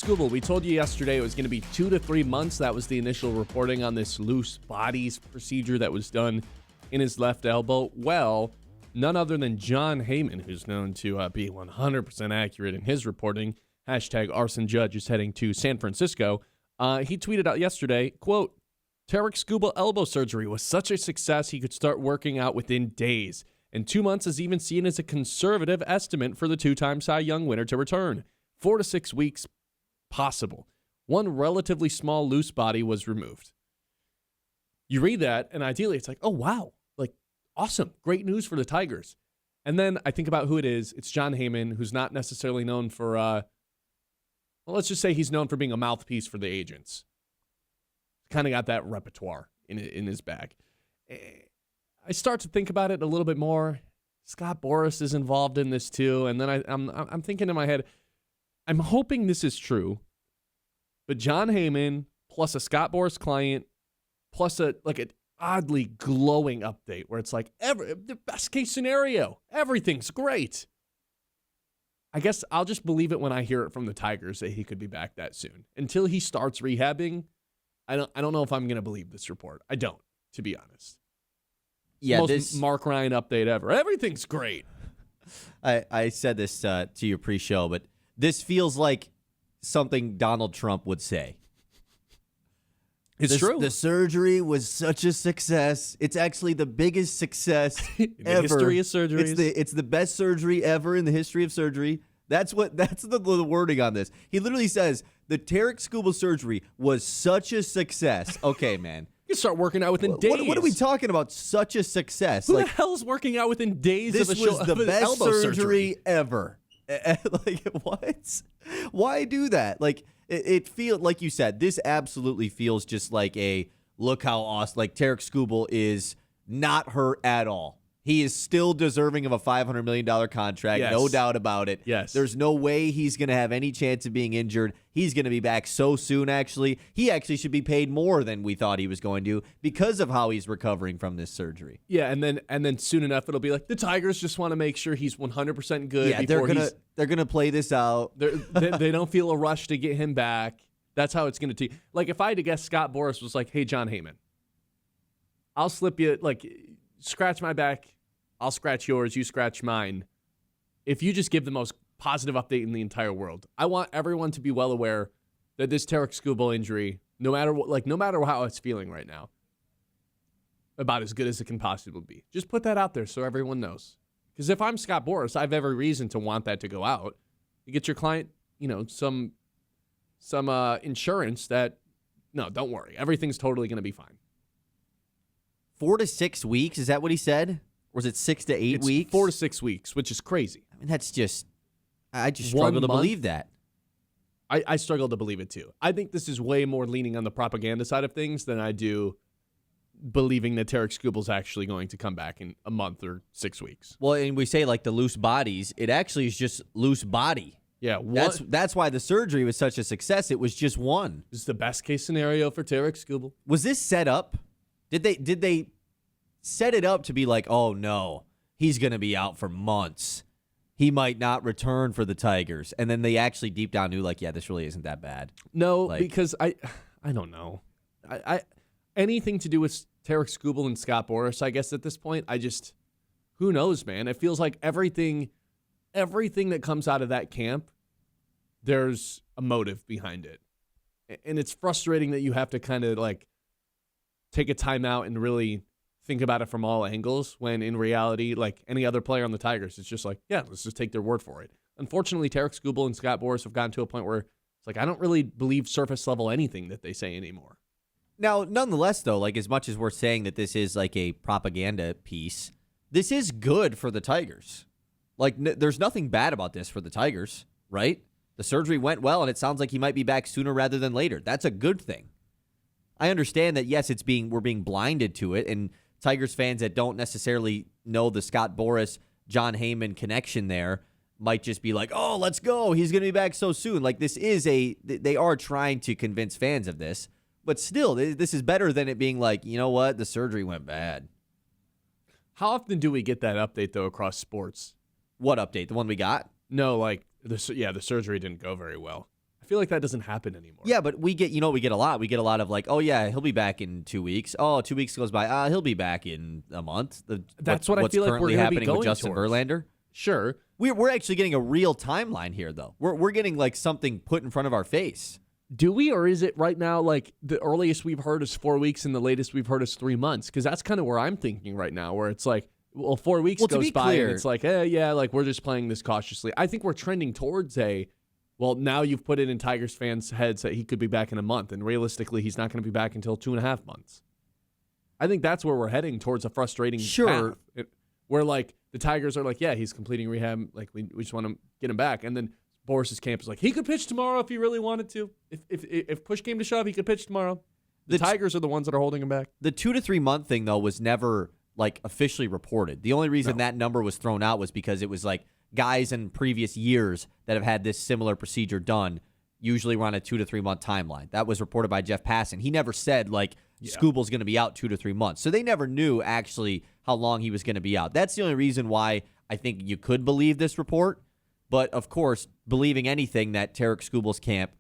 Skubal, we told you yesterday it was going to be 2 to 3 months. That was the initial reporting on this loose bodies procedure that was done in his left elbow. Well, none other than John Heyman, who's known to be 100% accurate in his reporting, #ArsonJudge is heading to San Francisco. He tweeted out yesterday, quote, Tarik Skubal elbow surgery was such a success he could start working out within days. And 2 months is even seen as a conservative estimate for the two-time Cy Young winner to return. 4 to 6 weeks possible. One relatively small loose body was removed. You read that, and ideally it's like, oh, wow. Like, awesome. Great news for the Tigers. And then I think about who it is. It's John Heyman, who's not necessarily known for, well, let's just say he's known for being a mouthpiece for the agents. Kind of got that repertoire in his bag. I start to think about it a little bit more. Scott Boras is involved in this too, and then I'm thinking in my head, I'm hoping this is true, but John Heyman plus a Scott Boras client plus an oddly glowing update where it's like the best case scenario, everything's great. I guess I'll just believe it when I hear it from the Tigers that he could be back that soon. Until he starts rehabbing, I don't know if I'm going to believe this report. I don't, to be honest. Yeah, Most Mark Ryan update ever. Everything's great. I said this to you pre-show, but this feels like something Donald Trump would say. It's true. The surgery was such a success. It's actually the biggest success in the ever. History of surgeries. It's the best surgery ever in the history of surgery. That's the wording on this. He literally says the Tarik Skubal surgery was such a success. Okay, man. You start working out within days. What are we talking about? Such a success. Who the hell's working out within days this of a was the best elbow surgery ever. Like, what? Why do that? Like, it feels like you said. This absolutely feels just like a look how awesome. Like Tarik Skubal is not hurt at all. He is still deserving of a $500 million contract, yes. No doubt about it. Yes. There's no way he's going to have any chance of being injured. He's going to be back so soon, actually. He actually should be paid more than we thought he was going to because of how he's recovering from this surgery. Yeah, and then soon enough it'll be like the Tigers just want to make sure he's 100% good. Yeah, they're gonna play this out. They don't feel a rush to get him back. That's how it's going to be. Like if I had to guess, Scott Boras was like, "Hey, John Heyman, I'll slip you scratch my back. I'll scratch yours, you scratch mine. If you just give the most positive update in the entire world, I want everyone to be well aware that this Tarik Skubal injury, no matter how it's feeling right now, about as good as it can possibly be. Just put that out there so everyone knows. Because if I'm Scott Boras, I have every reason to want that to go out. You get your client, some insurance that, no, don't worry. Everything's totally going to be fine. 4 to 6 weeks, is that what he said? Or was it 6 to 8 weeks? 4 to 6 weeks, which is crazy. I mean, I just struggle to believe that. I struggle to believe it too. I think this is way more leaning on the propaganda side of things than I do believing that Tarik Skubal's actually going to come back in a month or 6 weeks. Well, and we say like the loose bodies, it actually is just loose body. Yeah, that's why the surgery was such a success. It was just one. This is the best case scenario for Tarik Skubal. Was this set up? Did they set it up to be like, oh no, he's going to be out for months. He might not return for the Tigers. And then they actually deep down knew like, yeah, this really isn't that bad. No, because I don't know. I anything to do with Tarik Skubal and Scott Boras, I guess at this point, who knows, man? It feels like everything that comes out of that camp, there's a motive behind it. And it's frustrating that you have to kind of like take a timeout and really think about it from all angles when in reality, like any other player on the Tigers, it's just like, yeah, let's just take their word for it. Unfortunately, Tarik Skubal and Scott Boras have gotten to a point where it's like, I don't really believe surface level anything that they say anymore. Now, nonetheless, though, like as much as we're saying that this is like a propaganda piece, this is good for the Tigers. Like there's nothing bad about this for the Tigers, right? The surgery went well, and it sounds like he might be back sooner rather than later. That's a good thing. I understand that, yes, we're being blinded to it, and Tigers fans that don't necessarily know the Scott Boras, John Heyman connection there might just be like, oh, let's go. He's going to be back so soon. Like they are trying to convince fans of this, but still, this is better than it being like, you know what, the surgery went bad. How often do we get that update, though, across sports? What update? The one we got? No, like, the surgery didn't go very well. I feel like that doesn't happen anymore. Yeah, but we get a lot. We get a lot of like, oh yeah, he'll be back in 2 weeks. Oh, 2 weeks goes by. He'll be back in a month. That's what I feel like we're currently going to be happening going with Justin towards. Verlander. Sure. We're actually getting a real timeline here, though. We're getting like something put in front of our face. Do we, or is it right now like the earliest we've heard is 4 weeks and the latest we've heard is 3 months? Because that's kind of where I'm thinking right now, where it's like, well, 4 weeks goes by and it's like, yeah, like we're just playing this cautiously. I think we're trending towards well, now you've put it in Tigers fans' heads that he could be back in a month, and realistically, he's not going to be back until 2.5 months. I think that's where we're heading, towards a frustrating path. Where like the Tigers are like, yeah, he's completing rehab, like we just want to get him back, and then Boris's camp is like, he could pitch tomorrow if he really wanted to. If push came to shove, he could pitch tomorrow. The Tigers are the ones that are holding him back. The 2 to 3 month thing though was never like officially reported. The only reason that number was thrown out was because it was like guys in previous years that have had this similar procedure done usually run a 2 to 3 month timeline. That was reported by Jeff Passan. He never said like Skubal's going to be out 2 to 3 months. So they never knew actually how long he was going to be out. That's the only reason why I think you could believe this report. But of course, believing anything that Tarik Skubal's camp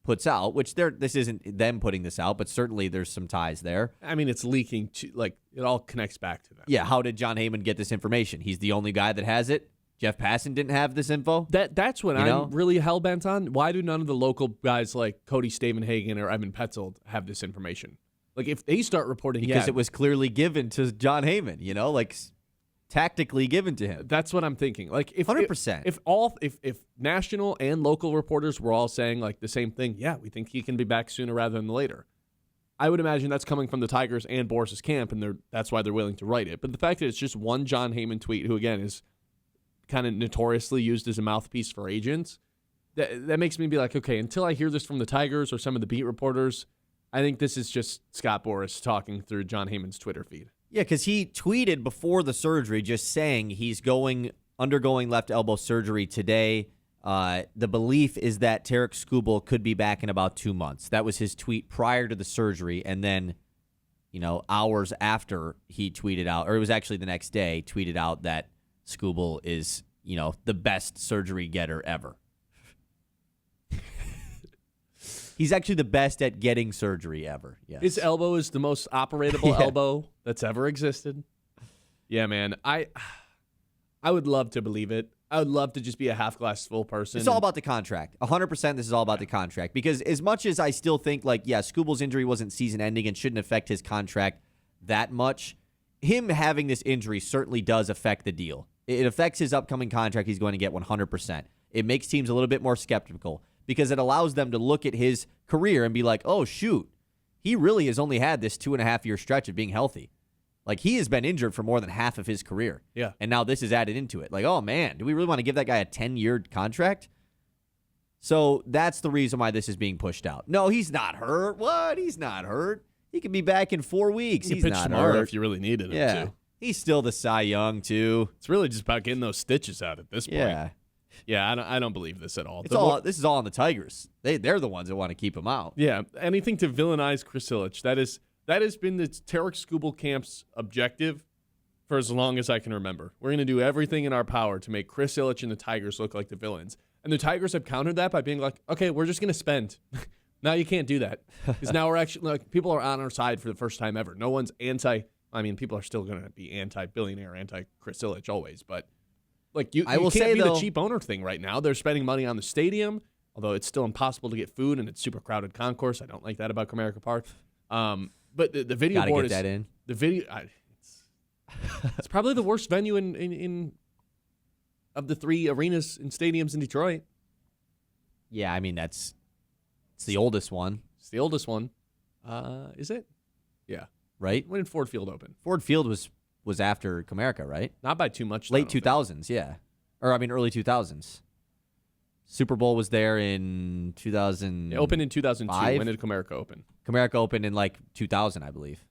puts out, which this isn't them putting this out, but certainly there's some ties there. I mean, it's leaking to, like, it all connects back to them. Yeah, how did John Heyman get this information? He's the only guy that has it. Jeff Passan didn't have this info. That's what I'm really hell-bent on. Why do none of the local guys like Cody Stavenhagen or Evan Petzold have this information? Like, if they start reporting, because it was clearly given to John Heyman, like tactically given to him. That's what I'm thinking. Like, if 100%. If national and local reporters were all saying like the same thing, yeah, we think he can be back sooner rather than later. I would imagine that's coming from the Tigers and Boris's camp, and that's why they're willing to write it. But the fact that it's just one John Heyman tweet, who again is kind of notoriously used as a mouthpiece for agents, that makes me be like, okay, until I hear this from the Tigers or some of the beat reporters, I think this is just Scott Boras talking through John Heyman's Twitter feed. Yeah, because he tweeted before the surgery just saying he's undergoing left elbow surgery today. The belief is that Tarik Skubal could be back in about 2 months. That was his tweet prior to the surgery, and then, hours after he tweeted out, or it was actually the next day, tweeted out that Skubal is, the best surgery getter ever. He's actually the best at getting surgery ever. Yes. His elbow is the most operatable elbow that's ever existed. Yeah, man. I would love to believe it. I would love to just be a half-glass full person. It's all about the contract. 100% this is all about the contract. Because as much as I still think, Skubal's injury wasn't season-ending and shouldn't affect his contract that much, him having this injury certainly does affect the deal. It affects his upcoming contract he's going to get 100%. It makes teams a little bit more skeptical because it allows them to look at his career and be like, oh, shoot, he really has only had this 2.5-year stretch of being healthy. Like, he has been injured for more than half of his career. Yeah. And now this is added into it. Like, oh, man, do we really want to give that guy a 10-year contract? So that's the reason why this is being pushed out. No, he's not hurt. What? He's not hurt. He could be back in 4 weeks. He He's pitch not tomorrow hurt. if you really needed him to. He's still the Cy Young, too. It's really just about getting those stitches out at this point. Yeah. Yeah, I don't believe this at all. This is all on the Tigers. They're the ones that want to keep him out. Yeah, anything to villainize Chris Ilitch. That has been the Tarik Skubal camp's objective for as long as I can remember. We're going to do everything in our power to make Chris Ilitch and the Tigers look like the villains. And the Tigers have countered that by being like, okay, we're just going to spend. Now you can't do that. Because now we're actually, people are on our side for the first time ever. No one's people are still going to be anti-billionaire, anti-Chris Ilitch always, but you can't be the cheap owner thing right now. They're spending money on the stadium, although it's still impossible to get food and it's super crowded concourse. I don't like that about Comerica Park. But the video board is... Gotta get that in. The video... it's probably the worst venue in of the 3 arenas and stadiums in Detroit. Yeah, I mean, it's the oldest one. It's the oldest one. Is it? Yeah. Right? When did Ford Field open? Ford Field was after Comerica, right? Not by too much. Late 2000s, yeah. Or, early 2000s. Super Bowl was there in 2000. It opened in 2002. When did Comerica open? Comerica opened in 2000, I believe.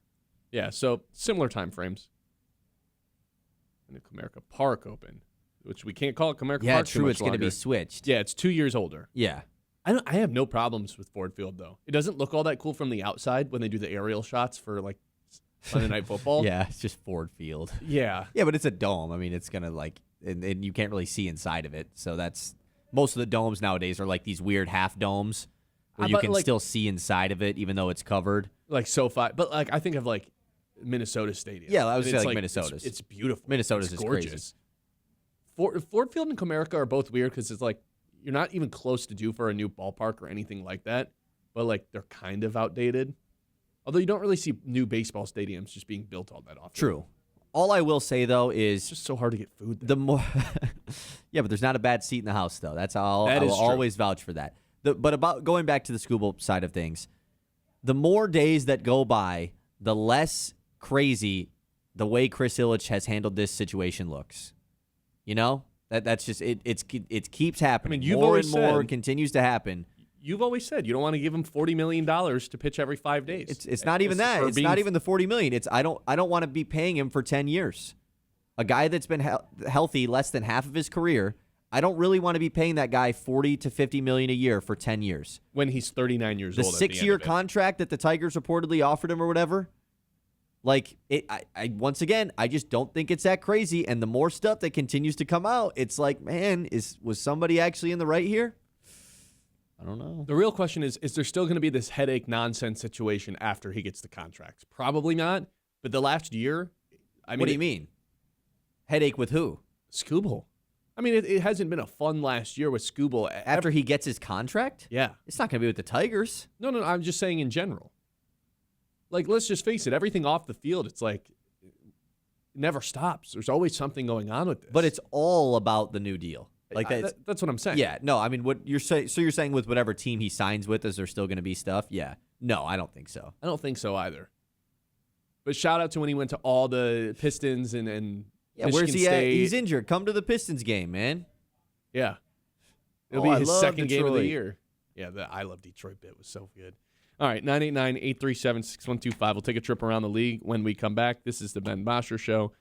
Yeah, so similar time frames. And the Comerica Park opened, which we can't call it Comerica Park. Yeah, true. Much it's going to longer. be switched. Yeah, it's 2 years older. Yeah. I have no problems with Ford Field, though. It doesn't look all that cool from the outside when they do the aerial shots for, Sunday Night Football. Yeah, it's just Ford Field. Yeah. Yeah, but it's a dome. I mean, it's going to, and you can't really see inside of it. So most of the domes nowadays are like these weird half domes where you can still see inside of it even though it's covered. Like SoFi, but like I think of like Minnesota Stadium. Yeah, I was saying like Minnesota's. It's beautiful. Minnesota's it's is gorgeous. crazy. Ford Field and Comerica are both weird because it's like you're not even close to due for a new ballpark or anything like that, but like they're kind of outdated. Although you don't really see new baseball stadiums just being built all that often. True. All I will say though is It's just so hard to get food there. the more yeah, but there's not a bad seat in the house though. That's all. That I is will true. always vouch for that. But about going back to the Skubal side of things, the more days that go by, the less crazy the way Chris Ilitch has handled this situation looks. You know, that's just it. It keeps happening. I mean, you've more always and more said- continues to happen. You've always said you don't want to give him $40 million to pitch every 5 days. It's not even that. It's not even the $40 million. It's I don't want to be paying him for 10 years. A guy that's been healthy less than half of his career. I don't really want to be paying that guy $40 to $50 million a year for 10 years. when he's 39 years The old. 6-year contract that the Tigers reportedly offered him or whatever. Like I once again, I just don't think it's that crazy. And the more stuff that continues to come out, it's like, man, was somebody actually in the right here? I don't know. The real question is there still going to be this headache nonsense situation after he gets the contracts? Probably not. But the last year, I mean, What do you mean? Headache with who? Skubal. I mean, it hasn't been a fun last year with Skubal. After he gets his contract? Yeah. It's not going to be with the Tigers. No, I'm just saying in general. Like, let's just face it. Everything off the field, it's like, it never stops. There's always something going on with this. But it's all about the new deal. Like that's what I'm saying. Yeah, no, I mean, what you're saying. So you're saying with whatever team he signs with, is there still going to be stuff? Yeah, no, I don't think so. I don't think so either. But shout out to when he went to all the Pistons and Yeah, Michigan where's he at? State. He's injured. Come to the Pistons game, man. Yeah. It'll Oh, I be his love second game of the Detroit. year. Yeah, the I Love Detroit bit was so good. All right, 989-837-6125. We'll take a trip around the league when we come back. This is the Ben Bosscher Show.